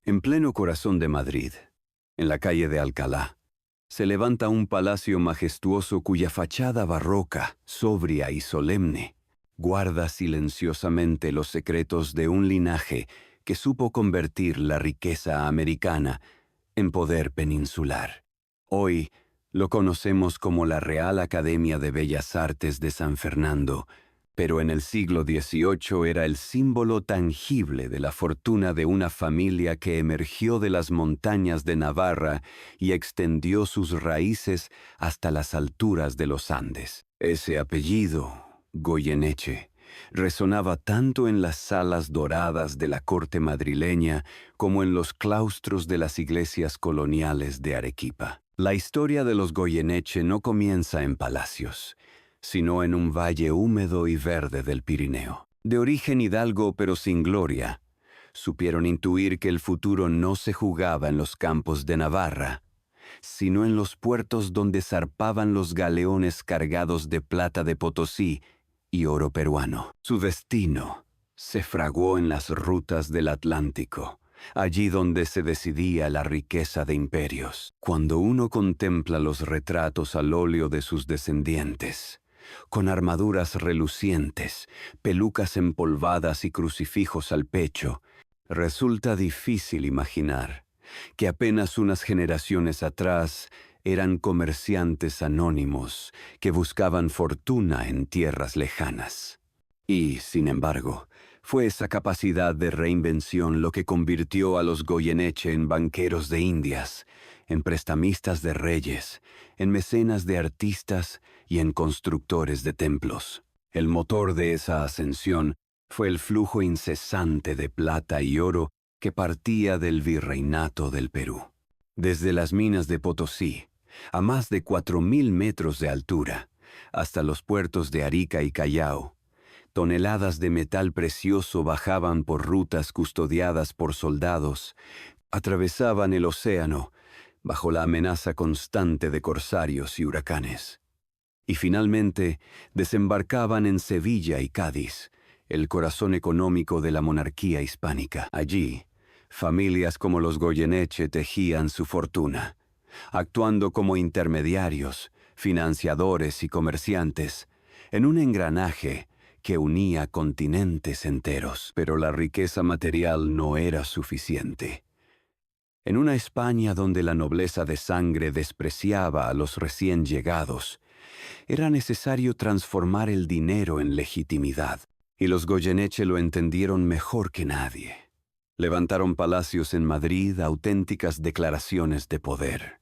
En pleno corazón de Madrid, en la calle de Alcalá, se levanta un palacio majestuoso cuya fachada barroca, sobria y solemne, guarda silenciosamente los secretos de un linaje que supo convertir la riqueza americana en poder peninsular. Hoy lo conocemos como la Real Academia de Bellas Artes de San Fernando, pero en el siglo XVIII era el símbolo tangible de la fortuna de una familia que emergió de las montañas de Navarra y extendió sus raíces hasta las alturas de los Andes. Ese apellido, Goyeneche, resonaba tanto en las salas doradas de la corte madrileña como en los claustros de las iglesias coloniales de Arequipa. La historia de los Goyeneche no comienza en palacios, sino en un valle húmedo y verde del Pirineo. De origen hidalgo pero sin gloria, supieron intuir que el futuro no se jugaba en los campos de Navarra, sino en los puertos donde zarpaban los galeones cargados de plata de Potosí y oro peruano. Su destino se fraguó en las rutas del Atlántico, allí donde se decidía la riqueza de imperios. Cuando uno contempla los retratos al óleo de sus descendientes, con armaduras relucientes, pelucas empolvadas y crucifijos al pecho, resulta difícil imaginar que apenas unas generaciones atrás eran comerciantes anónimos que buscaban fortuna en tierras lejanas. Y, sin embargo, fue esa capacidad de reinvención lo que convirtió a los Goyeneche en banqueros de Indias, en prestamistas de reyes, en mecenas de artistas y en constructores de templos. El motor de esa ascensión fue el flujo incesante de plata y oro que partía del virreinato del Perú. Desde las minas de Potosí, a más de 4.000 metros de altura, hasta los puertos de Arica y Callao, toneladas de metal precioso bajaban por rutas custodiadas por soldados, atravesaban el océano bajo la amenaza constante de corsarios y huracanes. Y finalmente desembarcaban en Sevilla y Cádiz, el corazón económico de la monarquía hispánica. Allí, familias como los Goyeneche tejían su fortuna, actuando como intermediarios, financiadores y comerciantes, en un engranaje que unía continentes enteros. Pero la riqueza material no era suficiente. En una España donde la nobleza de sangre despreciaba a los recién llegados, era necesario transformar el dinero en legitimidad, y los Goyeneche lo entendieron mejor que nadie. Levantaron palacios en Madrid, auténticas declaraciones de poder.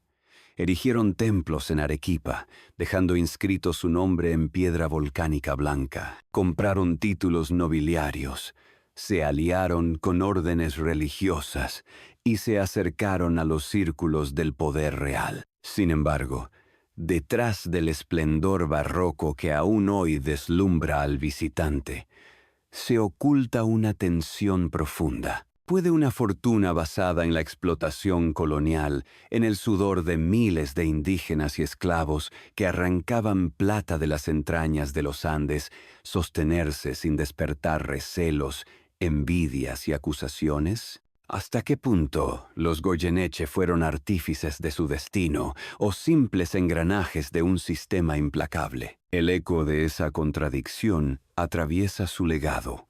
Erigieron templos en Arequipa, dejando inscrito su nombre en piedra volcánica blanca. Compraron títulos nobiliarios, se aliaron con órdenes religiosas y se acercaron a los círculos del poder real. Sin embargo, detrás del esplendor barroco que aún hoy deslumbra al visitante, se oculta una tensión profunda. ¿Puede una fortuna basada en la explotación colonial, en el sudor de miles de indígenas y esclavos que arrancaban plata de las entrañas de los Andes, sostenerse sin despertar recelos, envidias y acusaciones? ¿Hasta qué punto los Goyeneche fueron artífices de su destino o simples engranajes de un sistema implacable? El eco de esa contradicción atraviesa su legado.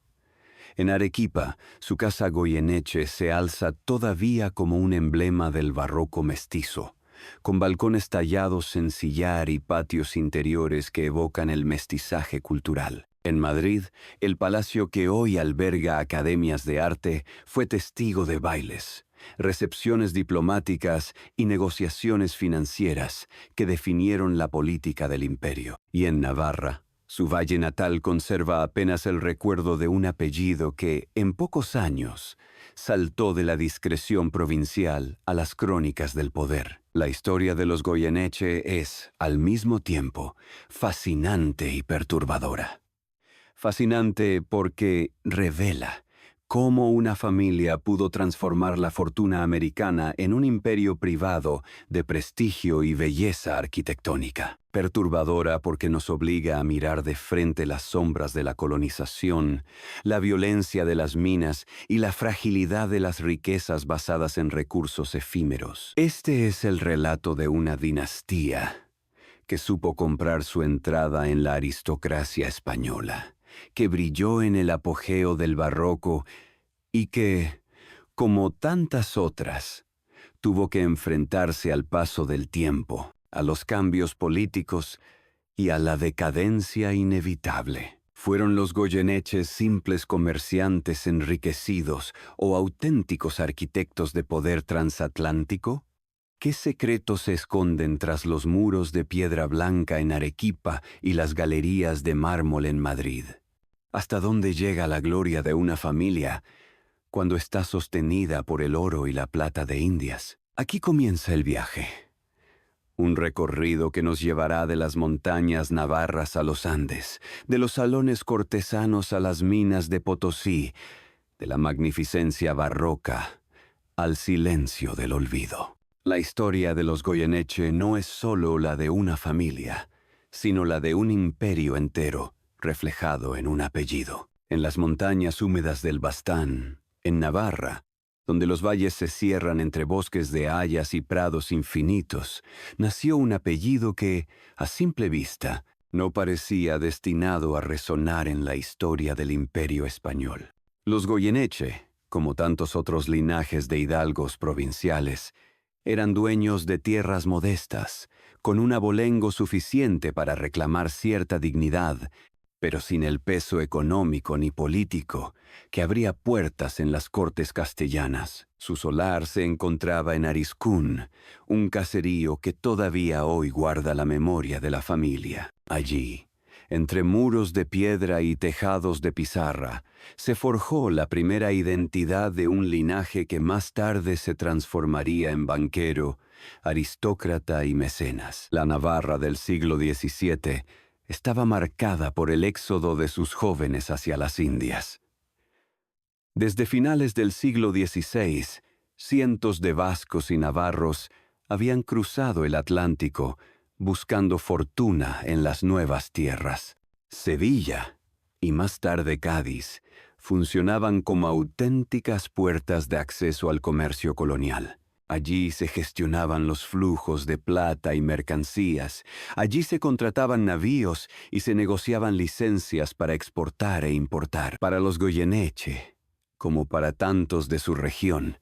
En Arequipa, su casa Goyeneche se alza todavía como un emblema del barroco mestizo, con balcones tallados en sillar y patios interiores que evocan el mestizaje cultural. En Madrid, el palacio que hoy alberga academias de arte fue testigo de bailes, recepciones diplomáticas y negociaciones financieras que definieron la política del imperio. Y en Navarra, su valle natal conserva apenas el recuerdo de un apellido que, en pocos años, saltó de la discreción provincial a las crónicas del poder. La historia de los Goyeneche es, al mismo tiempo, fascinante y perturbadora. Fascinante porque revela cómo una familia pudo transformar la fortuna americana en un imperio privado de prestigio y belleza arquitectónica. perturbadora porque nos obliga a mirar de frente las sombras de la colonización, la violencia de las minas y la fragilidad de las riquezas basadas en recursos efímeros. Este es el relato de una dinastía que supo comprar su entrada en la aristocracia española, que brilló en el apogeo del barroco y que, como tantas otras, tuvo que enfrentarse al paso del tiempo, a los cambios políticos y a la decadencia inevitable. ¿Fueron los Goyeneches simples comerciantes enriquecidos o auténticos arquitectos de poder transatlántico? ¿Qué secretos se esconden tras los muros de piedra blanca en Arequipa y las galerías de mármol en Madrid? ¿Hasta dónde llega la gloria de una familia cuando está sostenida por el oro y la plata de Indias? Aquí comienza el viaje. Un recorrido que nos llevará de las montañas navarras a los Andes, de los salones cortesanos a las minas de Potosí, de la magnificencia barroca al silencio del olvido. La historia de los Goyeneche no es solo la de una familia, sino la de un imperio entero, reflejado en un apellido. En las montañas húmedas del Baztán, en Navarra, donde los valles se cierran entre bosques de hayas y prados infinitos, nació un apellido que, a simple vista, no parecía destinado a resonar en la historia del imperio español. Los Goyeneche, como tantos otros linajes de hidalgos provinciales, eran dueños de tierras modestas, con un abolengo suficiente para reclamar cierta dignidad, pero sin el peso económico ni político que abría puertas en las cortes castellanas. Su solar se encontraba en Ariscún, un caserío que todavía hoy guarda la memoria de la familia. Allí, entre muros de piedra y tejados de pizarra, se forjó la primera identidad de un linaje que más tarde se transformaría en banquero, aristócrata y mecenas. La Navarra del siglo XVII estaba marcada por el éxodo de sus jóvenes hacia las Indias. Desde finales del siglo XVI, cientos de vascos y navarros habían cruzado el Atlántico buscando fortuna en las nuevas tierras. Sevilla, y más tarde Cádiz, funcionaban como auténticas puertas de acceso al comercio colonial. Allí se gestionaban los flujos de plata y mercancías, allí se contrataban navíos y se negociaban licencias para exportar e importar. Para los Goyeneche, como para tantos de su región,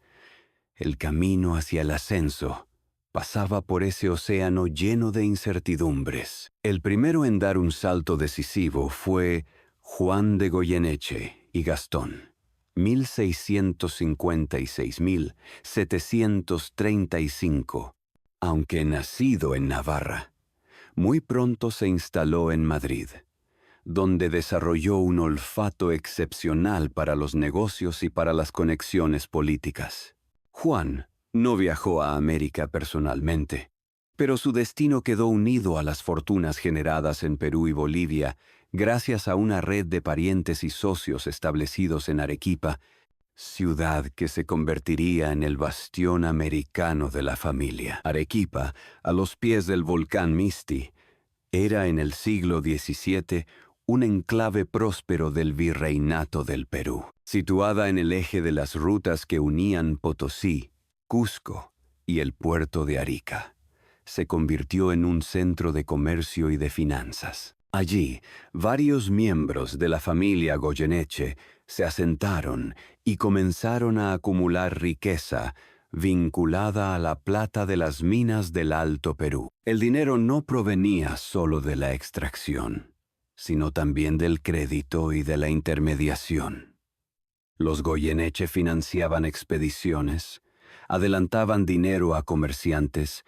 el camino hacia el ascenso pasaba por ese océano lleno de incertidumbres. El primero en dar un salto decisivo fue Juan de Goyeneche y Gastón. 1656-1735, aunque nacido en Navarra, muy pronto se instaló en Madrid, donde desarrolló un olfato excepcional para los negocios y para las conexiones políticas. Juan no viajó a América personalmente, pero su destino quedó unido a las fortunas generadas en Perú y Bolivia gracias a una red de parientes y socios establecidos en Arequipa, ciudad que se convertiría en el bastión americano de la familia. Arequipa, a los pies del volcán Misti, era en el siglo XVII un enclave próspero del virreinato del Perú. Situada en el eje de las rutas que unían Potosí, Cusco y el puerto de Arica, se convirtió en un centro de comercio y de finanzas. Allí, varios miembros de la familia Goyeneche se asentaron y comenzaron a acumular riqueza vinculada a la plata de las minas del Alto Perú. El dinero no provenía solo de la extracción, sino también del crédito y de la intermediación. Los Goyeneche financiaban expediciones, adelantaban dinero a comerciantes,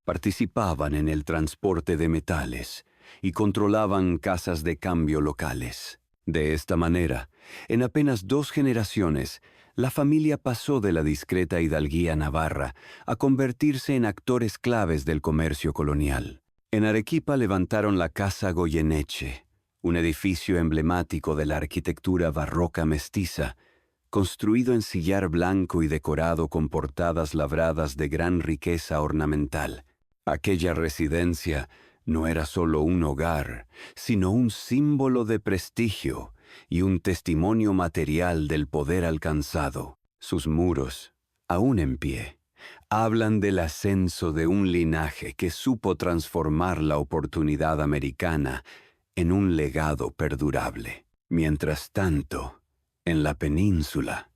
participaban en el transporte de metales y controlaban casas de cambio locales. De esta manera, en apenas 2 generaciones, la familia pasó de la discreta hidalguía navarra a convertirse en actores claves del comercio colonial. En Arequipa levantaron la Casa Goyeneche, un edificio emblemático de la arquitectura barroca mestiza, construido en sillar blanco y decorado con portadas labradas de gran riqueza ornamental. Aquella residencia no era solo un hogar, sino un símbolo de prestigio y un testimonio material del poder alcanzado. Sus muros, aún en pie, hablan del ascenso de un linaje que supo transformar la oportunidad americana en un legado perdurable. Mientras tanto, en la península,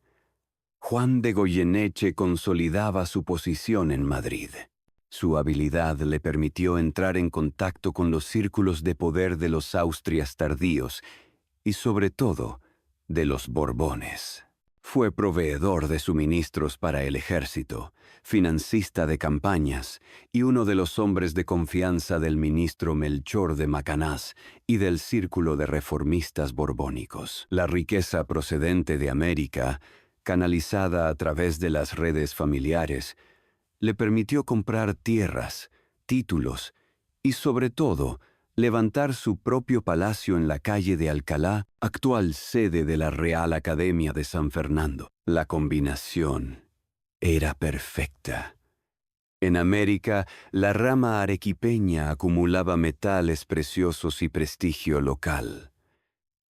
Juan de Goyeneche consolidaba su posición en Madrid. Su habilidad le permitió entrar en contacto con los círculos de poder de los Austrias tardíos y, sobre todo, de los Borbones. Fue proveedor de suministros para el ejército, financista de campañas y uno de los hombres de confianza del ministro Melchor de Macanaz y del círculo de reformistas borbónicos. La riqueza procedente de América, canalizada a través de las redes familiares, le permitió comprar tierras, títulos y, sobre todo, levantar su propio palacio en la calle de Alcalá, actual sede de la Real Academia de San Fernando. La combinación era perfecta. En América, la rama arequipeña acumulaba metales preciosos y prestigio local.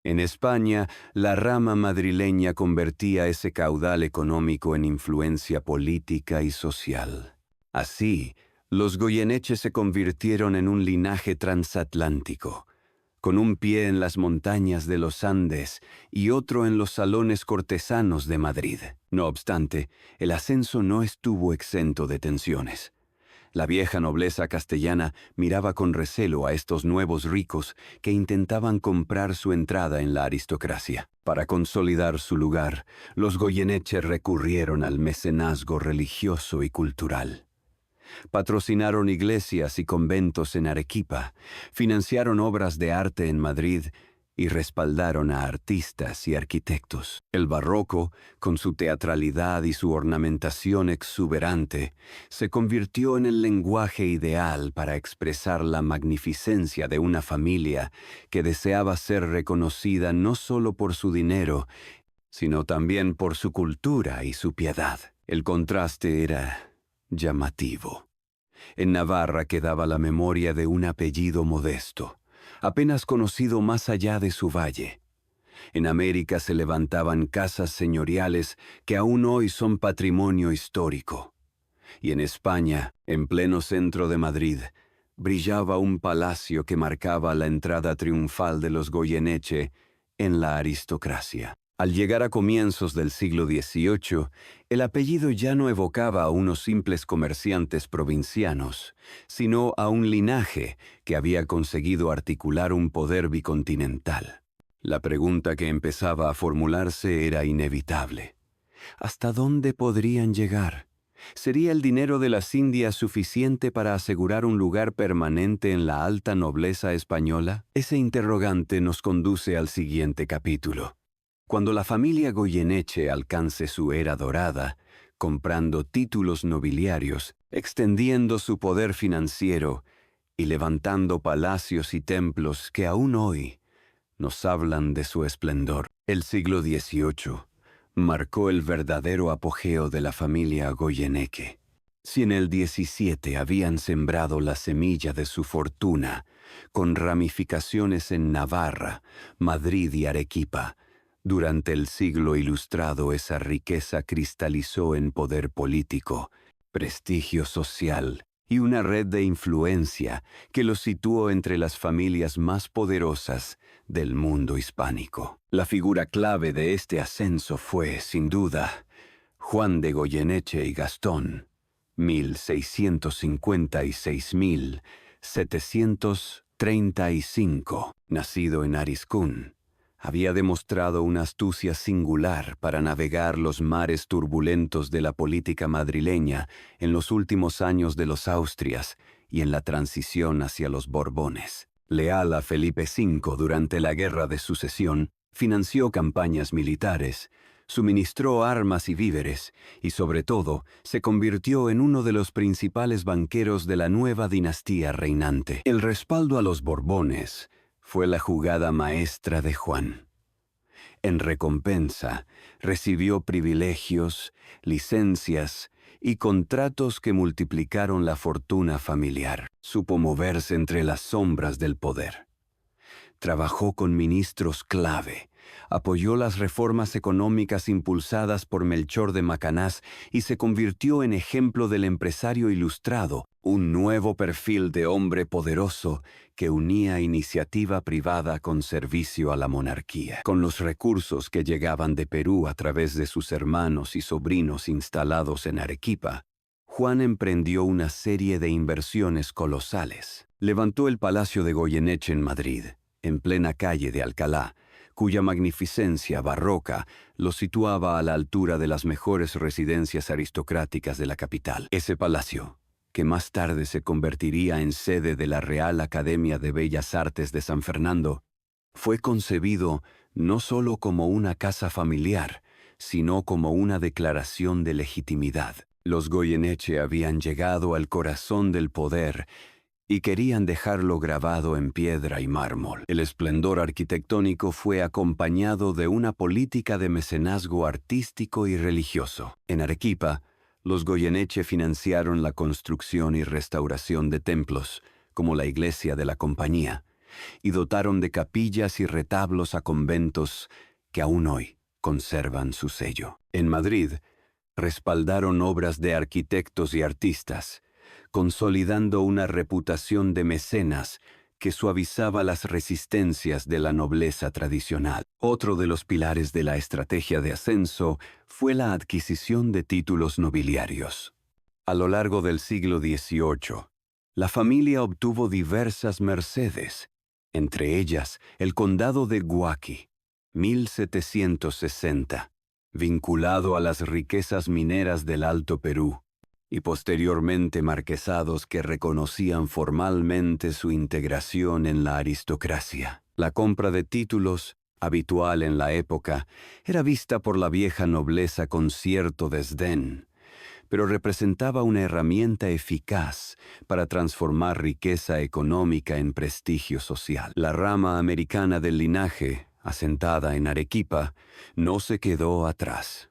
En España, la rama madrileña convertía ese caudal económico en influencia política y social. Así, los Goyeneche se convirtieron en un linaje transatlántico, con un pie en las montañas de los Andes y otro en los salones cortesanos de Madrid. No obstante, el ascenso no estuvo exento de tensiones. La vieja nobleza castellana miraba con recelo a estos nuevos ricos que intentaban comprar su entrada en la aristocracia. Para consolidar su lugar, los Goyeneche recurrieron al mecenazgo religioso y cultural. Patrocinaron iglesias y conventos en Arequipa, financiaron obras de arte en Madrid y respaldaron a artistas y arquitectos. El barroco, con su teatralidad y su ornamentación exuberante, se convirtió en el lenguaje ideal para expresar la magnificencia de una familia que deseaba ser reconocida no solo por su dinero, sino también por su cultura y su piedad. El contraste era llamativo. En Navarra quedaba la memoria de un apellido modesto, apenas conocido más allá de su valle. En América se levantaban casas señoriales que aún hoy son patrimonio histórico. Y en España, en pleno centro de Madrid, brillaba un palacio que marcaba la entrada triunfal de los Goyeneche en la aristocracia. Al llegar a comienzos del siglo XVIII, el apellido ya no evocaba a unos simples comerciantes provincianos, sino a un linaje que había conseguido articular un poder bicontinental. La pregunta que empezaba a formularse era inevitable. ¿Hasta dónde podrían llegar? ¿Sería el dinero de las Indias suficiente para asegurar un lugar permanente en la alta nobleza española? Ese interrogante nos conduce al siguiente capítulo. Cuando la familia Goyeneche alcance su era dorada, comprando títulos nobiliarios, extendiendo su poder financiero y levantando palacios y templos que aún hoy nos hablan de su esplendor, el siglo XVIII marcó el verdadero apogeo de la familia Goyeneche. Si en el XVII habían sembrado la semilla de su fortuna, con ramificaciones en Navarra, Madrid y Arequipa, durante el siglo ilustrado esa riqueza cristalizó en poder político, prestigio social y una red de influencia que los situó entre las familias más poderosas del mundo hispánico. La figura clave de este ascenso fue, sin duda, Juan de Goyeneche y Gastón, 1656-1735, nacido en Ariscún. Había demostrado una astucia singular para navegar los mares turbulentos de la política madrileña en los últimos años de los Austrias y en la transición hacia los Borbones. Leal a Felipe V durante la Guerra de Sucesión, financió campañas militares, suministró armas y víveres y, sobre todo, se convirtió en uno de los principales banqueros de la nueva dinastía reinante. El respaldo a los Borbones fue la jugada maestra de Juan. En recompensa, recibió privilegios, licencias y contratos que multiplicaron la fortuna familiar. Supo moverse entre las sombras del poder. Trabajó con ministros clave, apoyó las reformas económicas impulsadas por Melchor de Macanaz y se convirtió en ejemplo del empresario ilustrado, un nuevo perfil de hombre poderoso que unía iniciativa privada con servicio a la monarquía. Con los recursos que llegaban de Perú a través de sus hermanos y sobrinos instalados en Arequipa, Juan emprendió una serie de inversiones colosales. Levantó el Palacio de Goyeneche en Madrid, en plena calle de Alcalá, cuya magnificencia barroca lo situaba a la altura de las mejores residencias aristocráticas de la capital. Ese palacio, que más tarde se convertiría en sede de la Real Academia de Bellas Artes de San Fernando, fue concebido no solo como una casa familiar, sino como una declaración de legitimidad. Los Goyeneche habían llegado al corazón del poder y querían dejarlo grabado en piedra y mármol. El esplendor arquitectónico fue acompañado de una política de mecenazgo artístico y religioso. En Arequipa, los Goyeneche financiaron la construcción y restauración de templos, como la iglesia de la Compañía, y dotaron de capillas y retablos a conventos que aún hoy conservan su sello. En Madrid, respaldaron obras de arquitectos y artistas, consolidando una reputación de mecenas que suavizaba las resistencias de la nobleza tradicional. Otro de los pilares de la estrategia de ascenso fue la adquisición de títulos nobiliarios. A lo largo del siglo XVIII, la familia obtuvo diversas mercedes, entre ellas el condado de Huaki, 1760, vinculado a las riquezas mineras del Alto Perú, y posteriormente marquesados que reconocían formalmente su integración en la aristocracia. La compra de títulos, habitual en la época, era vista por la vieja nobleza con cierto desdén, pero representaba una herramienta eficaz para transformar riqueza económica en prestigio social. La rama americana del linaje, asentada en Arequipa, no se quedó atrás.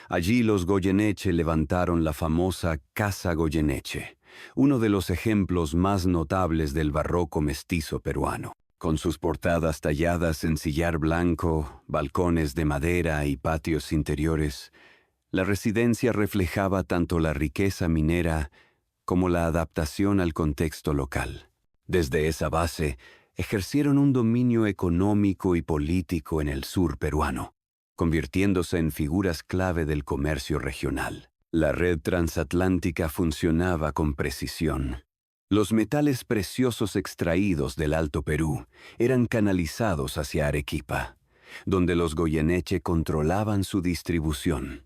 Allí los Goyeneche levantaron la famosa Casa Goyeneche, uno de los ejemplos más notables del barroco mestizo peruano. Con sus portadas talladas en sillar blanco, balcones de madera y patios interiores, la residencia reflejaba tanto la riqueza minera como la adaptación al contexto local. Desde esa base, ejercieron un dominio económico y político en el sur peruano, convirtiéndose en figuras clave del comercio regional. La red transatlántica funcionaba con precisión. Los metales preciosos extraídos del Alto Perú eran canalizados hacia Arequipa, donde los Goyeneche controlaban su distribución.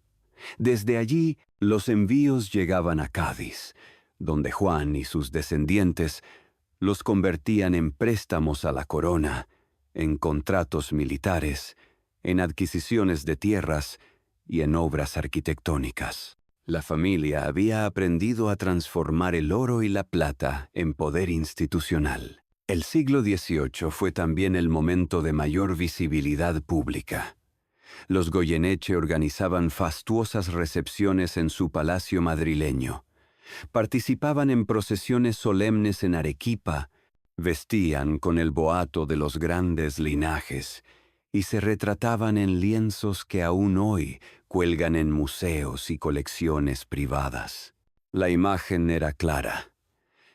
Desde allí, los envíos llegaban a Cádiz, donde Juan y sus descendientes los convertían en préstamos a la corona, en contratos militares, en adquisiciones de tierras y en obras arquitectónicas. La familia había aprendido a transformar el oro y la plata en poder institucional. El siglo XVIII fue también el momento de mayor visibilidad pública. Los Goyeneche organizaban fastuosas recepciones en su palacio madrileño. Participaban en procesiones solemnes en Arequipa, vestían con el boato de los grandes linajes y se retrataban en lienzos que aún hoy cuelgan en museos y colecciones privadas. La imagen era clara.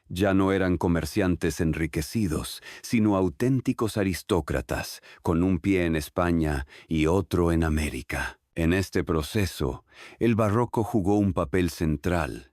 Ya no eran comerciantes enriquecidos, sino auténticos aristócratas, con un pie en España y otro en América. En este proceso, el barroco jugó un papel central.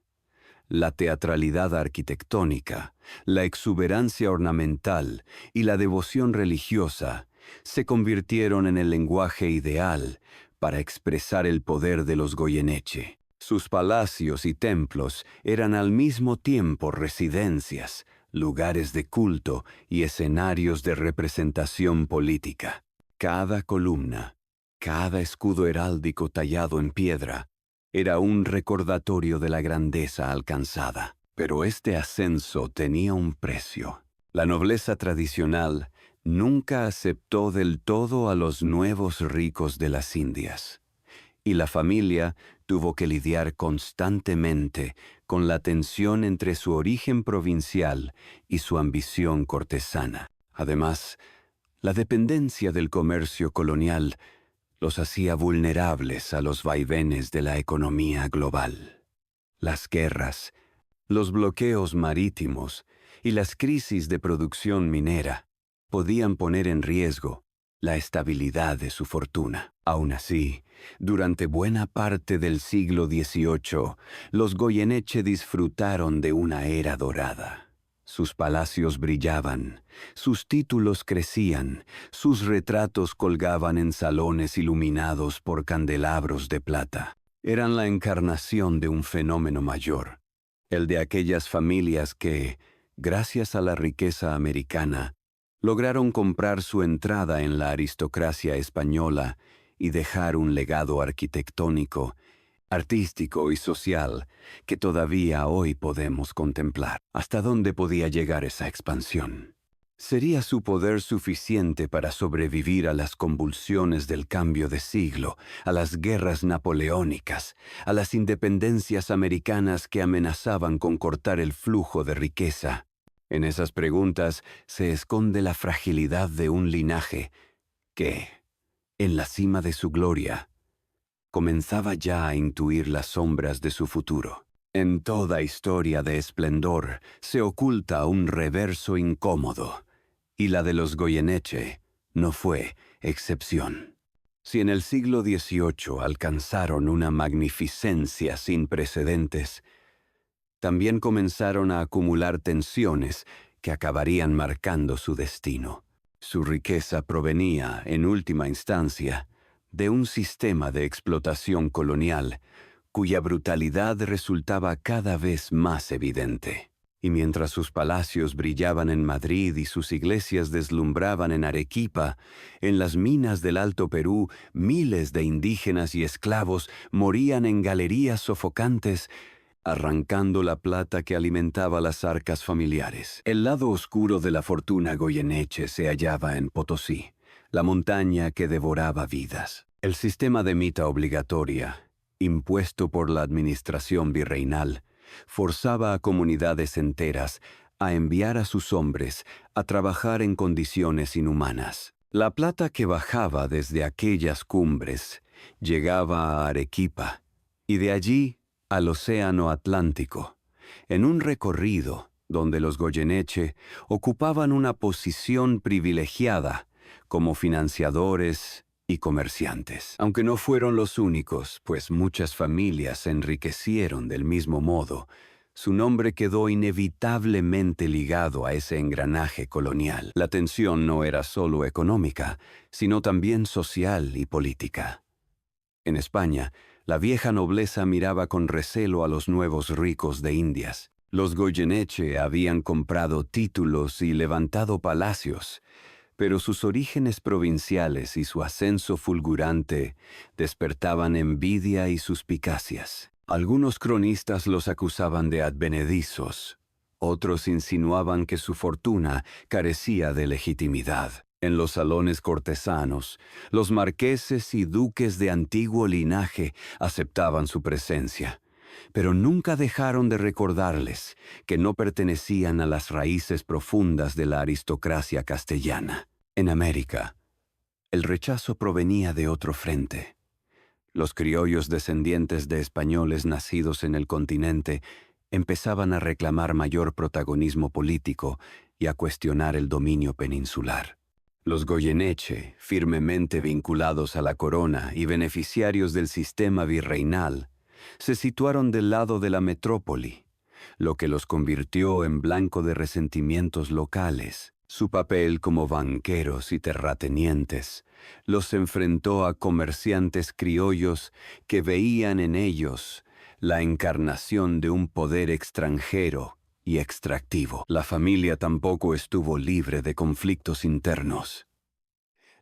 La teatralidad arquitectónica, la exuberancia ornamental y la devoción religiosa se convirtieron en el lenguaje ideal para expresar el poder de los Goyeneche. Sus palacios y templos eran al mismo tiempo residencias, lugares de culto y escenarios de representación política. Cada columna, cada escudo heráldico tallado en piedra, era un recordatorio de la grandeza alcanzada. Pero este ascenso tenía un precio. La nobleza tradicional nunca aceptó del todo a los nuevos ricos de las Indias, y la familia tuvo que lidiar constantemente con la tensión entre su origen provincial y su ambición cortesana. Además, la dependencia del comercio colonial los hacía vulnerables a los vaivenes de la economía global. Las guerras, los bloqueos marítimos y las crisis de producción minera podían poner en riesgo la estabilidad de su fortuna. Aún así, durante buena parte del siglo XVIII, los Goyeneche disfrutaron de una era dorada. Sus palacios brillaban, sus títulos crecían, sus retratos colgaban en salones iluminados por candelabros de plata. Eran la encarnación de un fenómeno mayor, el de aquellas familias que, gracias a la riqueza americana, lograron comprar su entrada en la aristocracia española y dejar un legado arquitectónico, artístico y social que todavía hoy podemos contemplar. ¿Hasta dónde podía llegar esa expansión? ¿Sería su poder suficiente para sobrevivir a las convulsiones del cambio de siglo, a las guerras napoleónicas, a las independencias americanas que amenazaban con cortar el flujo de riqueza? En esas preguntas se esconde la fragilidad de un linaje que, en la cima de su gloria, comenzaba ya a intuir las sombras de su futuro. En toda historia de esplendor se oculta un reverso incómodo, y la de los Goyeneche no fue excepción. Si en el siglo XVIII alcanzaron una magnificencia sin precedentes, también comenzaron a acumular tensiones que acabarían marcando su destino. Su riqueza provenía, en última instancia, de un sistema de explotación colonial cuya brutalidad resultaba cada vez más evidente. Y mientras sus palacios brillaban en Madrid y sus iglesias deslumbraban en Arequipa, en las minas del Alto Perú miles de indígenas y esclavos morían en galerías sofocantes, arrancando la plata que alimentaba las arcas familiares. El lado oscuro de la fortuna Goyeneche se hallaba en Potosí, la montaña que devoraba vidas. El sistema de mita obligatoria, impuesto por la administración virreinal, forzaba a comunidades enteras a enviar a sus hombres a trabajar en condiciones inhumanas. La plata que bajaba desde aquellas cumbres llegaba a Arequipa y de allí al Océano Atlántico, en un recorrido donde los Goyeneche ocupaban una posición privilegiada como financiadores y comerciantes. Aunque no fueron los únicos, pues muchas familias se enriquecieron del mismo modo, su nombre quedó inevitablemente ligado a ese engranaje colonial. La tensión no era solo económica, sino también social y política. En España, la vieja nobleza miraba con recelo a los nuevos ricos de Indias. Los Goyeneche habían comprado títulos y levantado palacios, pero sus orígenes provinciales y su ascenso fulgurante despertaban envidia y suspicacias. Algunos cronistas los acusaban de advenedizos, otros insinuaban que su fortuna carecía de legitimidad. En los salones cortesanos, los marqueses y duques de antiguo linaje aceptaban su presencia, pero nunca dejaron de recordarles que no pertenecían a las raíces profundas de la aristocracia castellana. En América, el rechazo provenía de otro frente. Los criollos descendientes de españoles nacidos en el continente empezaban a reclamar mayor protagonismo político y a cuestionar el dominio peninsular. Los Goyeneche, firmemente vinculados a la corona y beneficiarios del sistema virreinal, se situaron del lado de la metrópoli, lo que los convirtió en blanco de resentimientos locales. Su papel como banqueros y terratenientes los enfrentó a comerciantes criollos que veían en ellos la encarnación de un poder extranjero y extractivo. La familia tampoco estuvo libre de conflictos internos.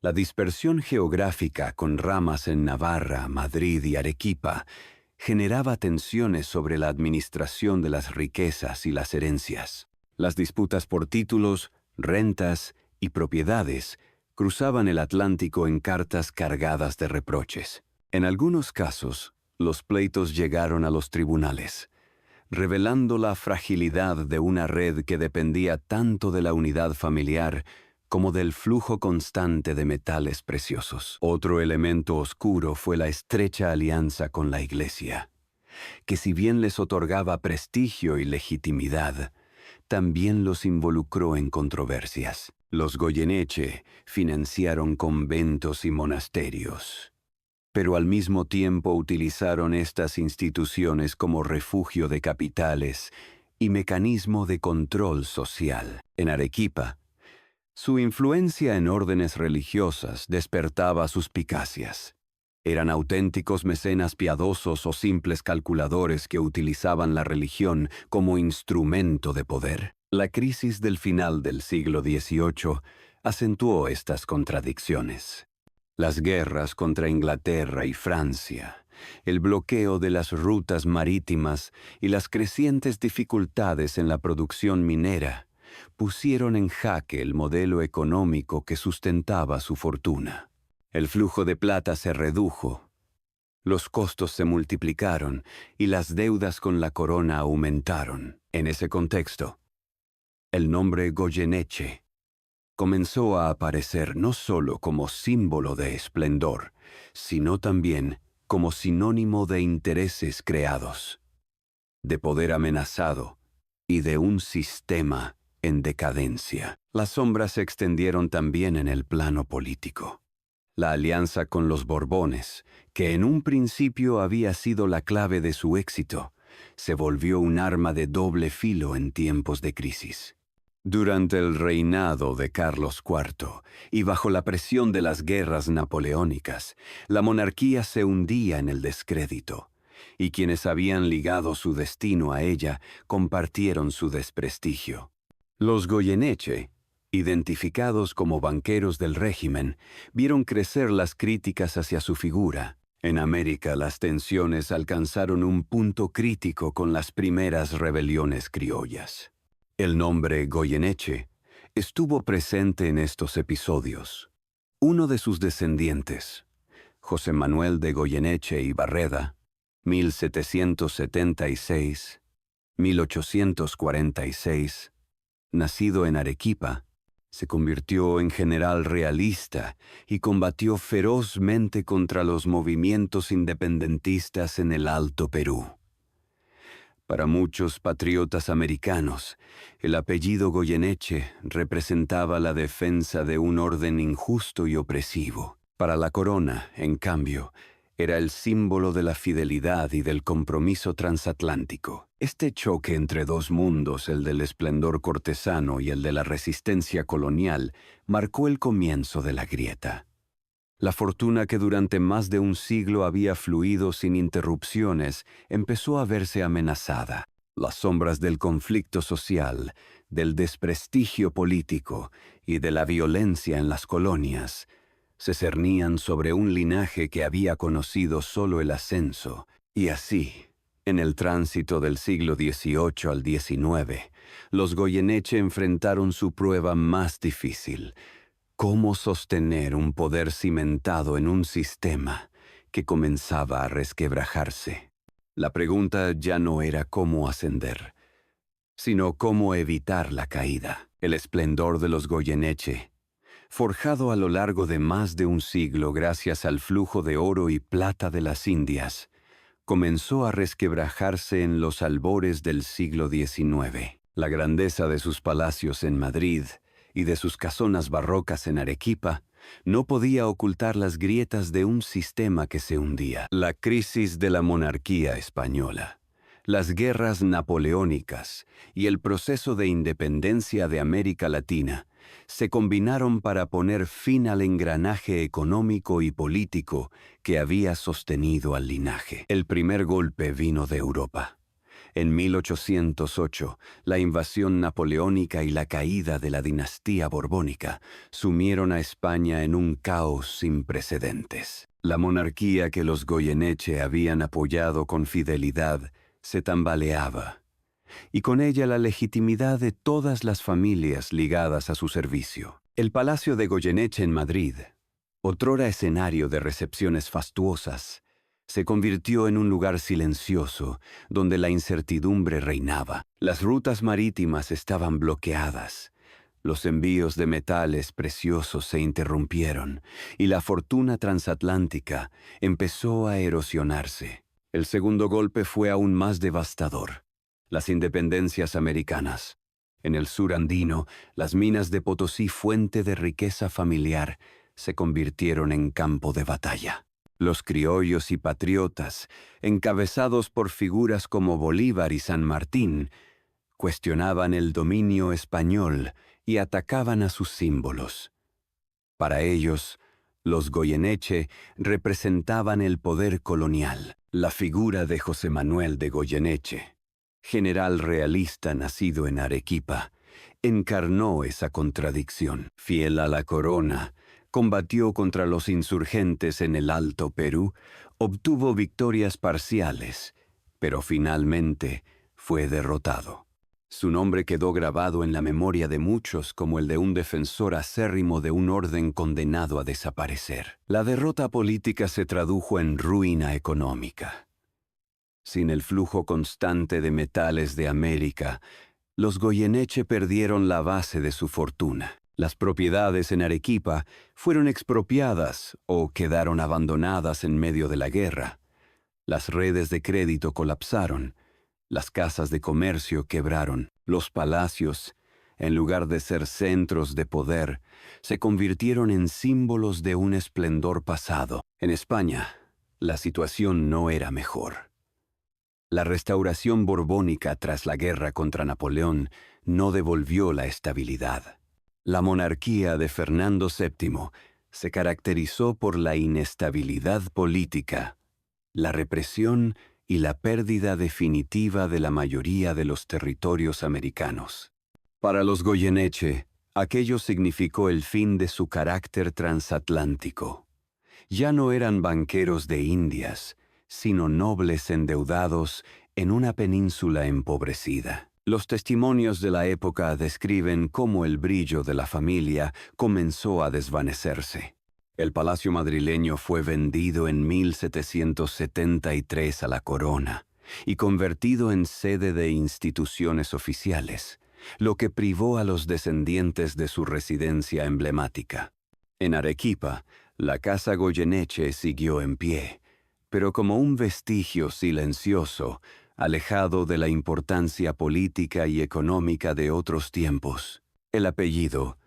La dispersión geográfica con ramas en Navarra, Madrid y Arequipa generaba tensiones sobre la administración de las riquezas y las herencias. Las disputas por títulos, rentas y propiedades cruzaban el Atlántico en cartas cargadas de reproches. En algunos casos, Los pleitos llegaron a los tribunales, revelando la fragilidad de una red que dependía tanto de la unidad familiar como del flujo constante de metales preciosos. Otro elemento oscuro fue la estrecha alianza con la Iglesia, que si bien les otorgaba prestigio y legitimidad, también los involucró en controversias. Los Goyeneche financiaron conventos y monasterios, pero al mismo tiempo utilizaron estas instituciones como refugio de capitales y mecanismo de control social. En Arequipa, su influencia en órdenes religiosas despertaba suspicacias. ¿Eran auténticos mecenas piadosos o simples calculadores que utilizaban la religión como instrumento de poder? La crisis del final del siglo XVIII acentuó estas contradicciones. Las guerras contra Inglaterra y Francia, el bloqueo de las rutas marítimas y las crecientes dificultades en la producción minera pusieron en jaque el modelo económico que sustentaba su fortuna. El flujo de plata se redujo, los costos se multiplicaron y las deudas con la corona aumentaron. En ese contexto, el nombre Goyeneche comenzó a aparecer no solo como símbolo de esplendor, sino también como sinónimo de intereses creados, de poder amenazado y de un sistema en decadencia. Las sombras se extendieron también en el plano político. La alianza con los Borbones, que en un principio había sido la clave de su éxito, se volvió un arma de doble filo en tiempos de crisis. Durante el reinado de Carlos IV y bajo la presión de las guerras napoleónicas, la monarquía se hundía en el descrédito, y quienes habían ligado su destino a ella compartieron su desprestigio. Los Goyeneche, identificados como banqueros del régimen, vieron crecer las críticas hacia su figura. En América, las tensiones alcanzaron un punto crítico con las primeras rebeliones criollas. El nombre Goyeneche estuvo presente en estos episodios. Uno de sus descendientes, José Manuel de Goyeneche y Barreda, 1776-1846, nacido en Arequipa, se convirtió en general realista y combatió ferozmente contra los movimientos independentistas en el Alto Perú. Para muchos patriotas americanos, el apellido Goyeneche representaba la defensa de un orden injusto y opresivo. Para la corona, en cambio, era el símbolo de la fidelidad y del compromiso transatlántico. Este choque entre dos mundos, el del esplendor cortesano y el de la resistencia colonial, marcó el comienzo de la grieta. La fortuna que durante más de un siglo había fluido sin interrupciones empezó a verse amenazada. Las sombras del conflicto social, del desprestigio político y de la violencia en las colonias se cernían sobre un linaje que había conocido solo el ascenso. Y así, en el tránsito del siglo XVIII al XIX, los Goyeneche enfrentaron su prueba más difícil: cómo sostener un poder cimentado en un sistema que comenzaba a resquebrajarse. La pregunta ya no era cómo ascender, sino cómo evitar la caída. El esplendor de los Goyeneche, forjado a lo largo de más de un siglo gracias al flujo de oro y plata de las Indias, comenzó a resquebrajarse en los albores del siglo XIX. La grandeza de sus palacios en Madrid y de sus casonas barrocas en Arequipa no podía ocultar las grietas de un sistema que se hundía. La crisis de la monarquía española, las guerras napoleónicas y el proceso de independencia de América Latina se combinaron para poner fin al engranaje económico y político que había sostenido al linaje. El primer golpe vino de Europa. En 1808, la invasión napoleónica y la caída de la dinastía borbónica sumieron a España en un caos sin precedentes. La monarquía que los Goyeneche habían apoyado con fidelidad se tambaleaba, y con ella la legitimidad de todas las familias ligadas a su servicio. El Palacio de Goyeneche en Madrid, otrora escenario de recepciones fastuosas, se convirtió en un lugar silencioso, donde la incertidumbre reinaba. Las rutas marítimas estaban bloqueadas. Los envíos de metales preciosos se interrumpieron y la fortuna transatlántica empezó a erosionarse. El segundo golpe fue aún más devastador: las independencias americanas. En el sur andino, las minas de Potosí, fuente de riqueza familiar, se convirtieron en campo de batalla. Los criollos y patriotas, encabezados por figuras como Bolívar y San Martín, cuestionaban el dominio español y atacaban a sus símbolos. Para ellos, los Goyeneche representaban el poder colonial. La figura de José Manuel de Goyeneche, general realista nacido en Arequipa, encarnó esa contradicción. Fiel a la corona, combatió contra los insurgentes en el Alto Perú, obtuvo victorias parciales, pero finalmente fue derrotado. Su nombre quedó grabado en la memoria de muchos como el de un defensor acérrimo de un orden condenado a desaparecer. La derrota política se tradujo en ruina económica. Sin el flujo constante de metales de América, los Goyeneche perdieron la base de su fortuna. Las propiedades en Arequipa fueron expropiadas o quedaron abandonadas en medio de la guerra. Las redes de crédito colapsaron. Las casas de comercio quebraron. Los palacios, en lugar de ser centros de poder, se convirtieron en símbolos de un esplendor pasado. En España, la situación no era mejor. La restauración borbónica tras la guerra contra Napoleón no devolvió la estabilidad. La monarquía de Fernando VII se caracterizó por la inestabilidad política, la represión y la pérdida definitiva de la mayoría de los territorios americanos. Para los Goyeneche, aquello significó el fin de su carácter transatlántico. Ya no eran banqueros de Indias, sino nobles endeudados en una península empobrecida. Los testimonios de la época describen cómo el brillo de la familia comenzó a desvanecerse. El palacio madrileño fue vendido en 1773 a la corona y convertido en sede de instituciones oficiales, lo que privó a los descendientes de su residencia emblemática. En Arequipa, la casa Goyeneche siguió en pie, pero como un vestigio silencioso, alejado de la importancia política y económica de otros tiempos. El apellido,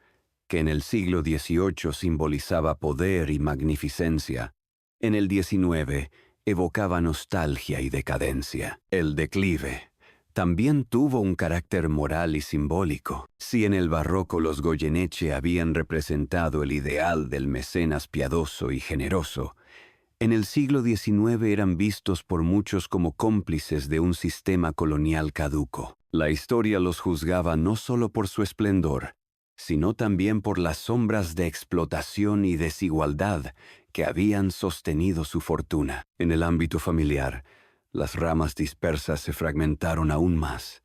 que en el siglo XVIII simbolizaba poder y magnificencia, en el XIX evocaba nostalgia y decadencia. El declive también tuvo un carácter moral y simbólico. Si en el barroco los Goyeneche habían representado el ideal del mecenas piadoso y generoso, en el siglo XIX eran vistos por muchos como cómplices de un sistema colonial caduco. La historia los juzgaba no solo por su esplendor, sino también por las sombras de explotación y desigualdad que habían sostenido su fortuna. En el ámbito familiar, las ramas dispersas se fragmentaron aún más.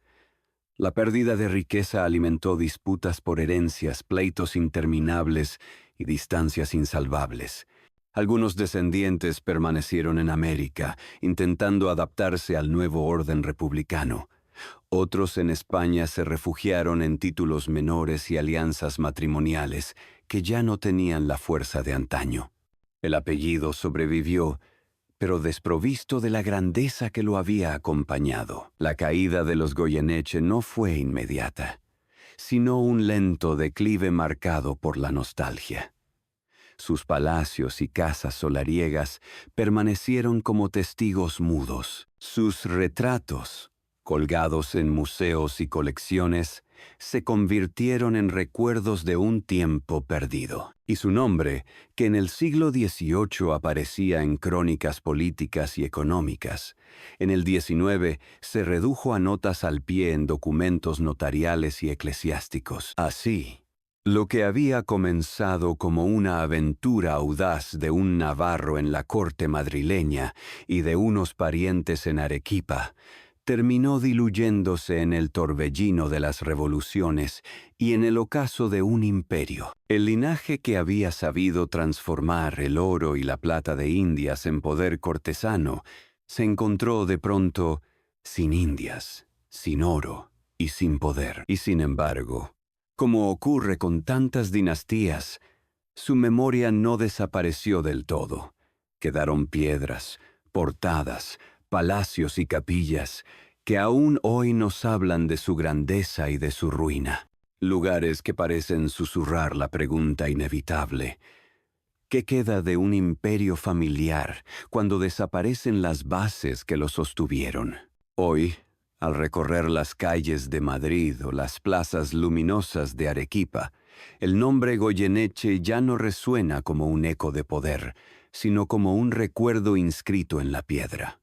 La pérdida de riqueza alimentó disputas por herencias, pleitos interminables y distancias insalvables. Algunos descendientes permanecieron en América, intentando adaptarse al nuevo orden republicano. Otros en España se refugiaron en títulos menores y alianzas matrimoniales que ya no tenían la fuerza de antaño. El apellido sobrevivió, pero desprovisto de la grandeza que lo había acompañado. La caída de los Goyeneche no fue inmediata, sino un lento declive marcado por la nostalgia. Sus palacios y casas solariegas permanecieron como testigos mudos. Sus retratos, colgados en museos y colecciones, se convirtieron en recuerdos de un tiempo perdido. Y su nombre, que en el siglo XVIII aparecía en crónicas políticas y económicas, en el XIX se redujo a notas al pie en documentos notariales y eclesiásticos. Así, lo que había comenzado como una aventura audaz de un navarro en la corte madrileña y de unos parientes en Arequipa, terminó diluyéndose en el torbellino de las revoluciones y en el ocaso de un imperio. El linaje que había sabido transformar el oro y la plata de Indias en poder cortesano se encontró de pronto sin Indias, sin oro y sin poder. Y sin embargo, como ocurre con tantas dinastías, su memoria no desapareció del todo. Quedaron piedras, portadas, palacios y capillas que aún hoy nos hablan de su grandeza y de su ruina. Lugares que parecen susurrar la pregunta inevitable: ¿qué queda de un imperio familiar cuando desaparecen las bases que lo sostuvieron? Hoy, al recorrer las calles de Madrid o las plazas luminosas de Arequipa, el nombre Goyeneche ya no resuena como un eco de poder, sino como un recuerdo inscrito en la piedra.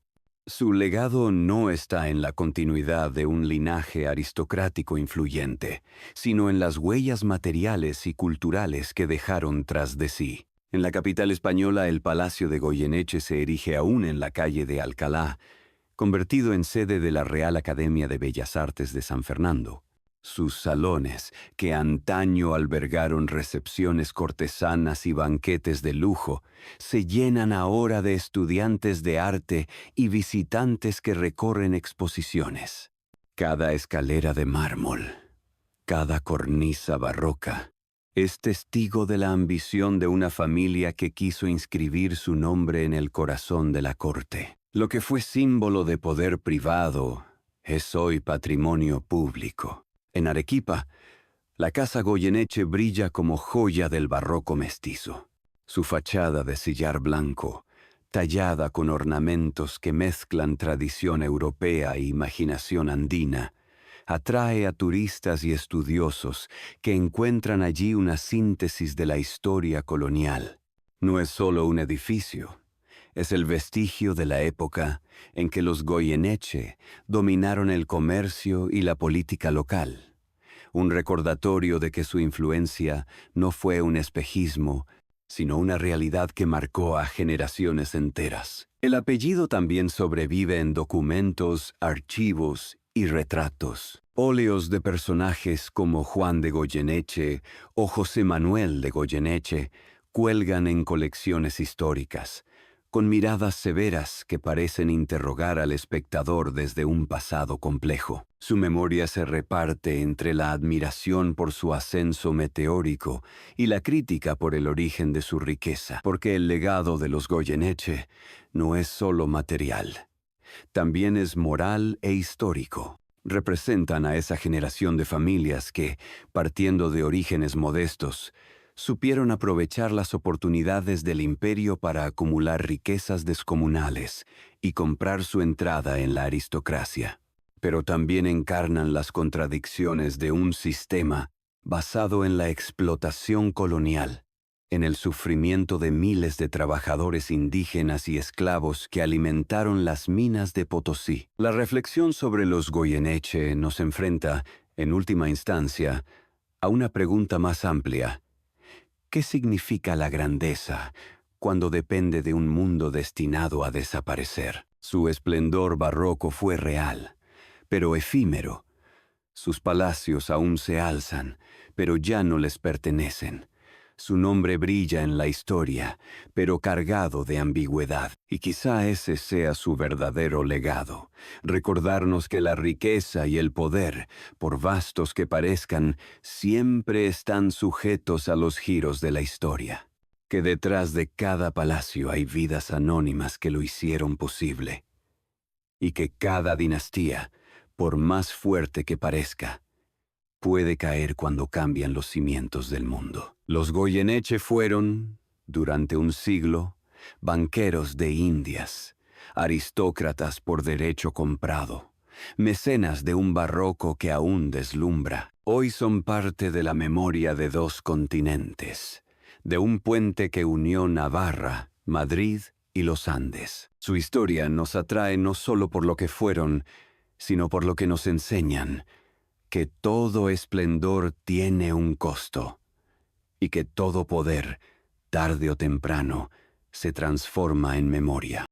Su legado no está en la continuidad de un linaje aristocrático influyente, sino en las huellas materiales y culturales que dejaron tras de sí. En la capital española, el Palacio de Goyeneche se erige aún en la calle de Alcalá, convertido en sede de la Real Academia de Bellas Artes de San Fernando. Sus salones, que antaño albergaron recepciones cortesanas y banquetes de lujo, se llenan ahora de estudiantes de arte y visitantes que recorren exposiciones. Cada escalera de mármol, cada cornisa barroca, es testigo de la ambición de una familia que quiso inscribir su nombre en el corazón de la corte. Lo que fue símbolo de poder privado es hoy patrimonio público. En Arequipa, la casa Goyeneche brilla como joya del barroco mestizo. Su fachada de sillar blanco, tallada con ornamentos que mezclan tradición europea e imaginación andina, atrae a turistas y estudiosos que encuentran allí una síntesis de la historia colonial. No es solo un edificio, es el vestigio de la época en que los Goyeneche dominaron el comercio y la política local. Un recordatorio de que su influencia no fue un espejismo, sino una realidad que marcó a generaciones enteras. El apellido también sobrevive en documentos, archivos y retratos. Óleos de personajes como Juan de Goyeneche o José Manuel de Goyeneche cuelgan en colecciones históricas, con miradas severas que parecen interrogar al espectador desde un pasado complejo. Su memoria se reparte entre la admiración por su ascenso meteórico y la crítica por el origen de su riqueza, porque el legado de los Goyeneche no es solo material, también es moral e histórico. Representan a esa generación de familias que, partiendo de orígenes modestos, supieron aprovechar las oportunidades del imperio para acumular riquezas descomunales y comprar su entrada en la aristocracia. Pero también encarnan las contradicciones de un sistema basado en la explotación colonial, en el sufrimiento de miles de trabajadores indígenas y esclavos que alimentaron las minas de Potosí. La reflexión sobre los Goyeneche nos enfrenta, en última instancia, a una pregunta más amplia. ¿Qué significa la grandeza cuando depende de un mundo destinado a desaparecer? Su esplendor barroco fue real, pero efímero. Sus palacios aún se alzan, pero ya no les pertenecen. Su nombre brilla en la historia, pero cargado de ambigüedad. Y quizá ese sea su verdadero legado: recordarnos que la riqueza y el poder, por vastos que parezcan, siempre están sujetos a los giros de la historia. Que detrás de cada palacio hay vidas anónimas que lo hicieron posible. Y que cada dinastía, por más fuerte que parezca, puede caer cuando cambian los cimientos del mundo. Los Goyeneche fueron, durante un siglo, banqueros de Indias, aristócratas por derecho comprado, mecenas de un barroco que aún deslumbra. Hoy son parte de la memoria de dos continentes, de un puente que unió Navarra, Madrid y los Andes. Su historia nos atrae no solo por lo que fueron, sino por lo que nos enseñan: que todo esplendor tiene un costo, y que todo poder, tarde o temprano, se transforma en memoria.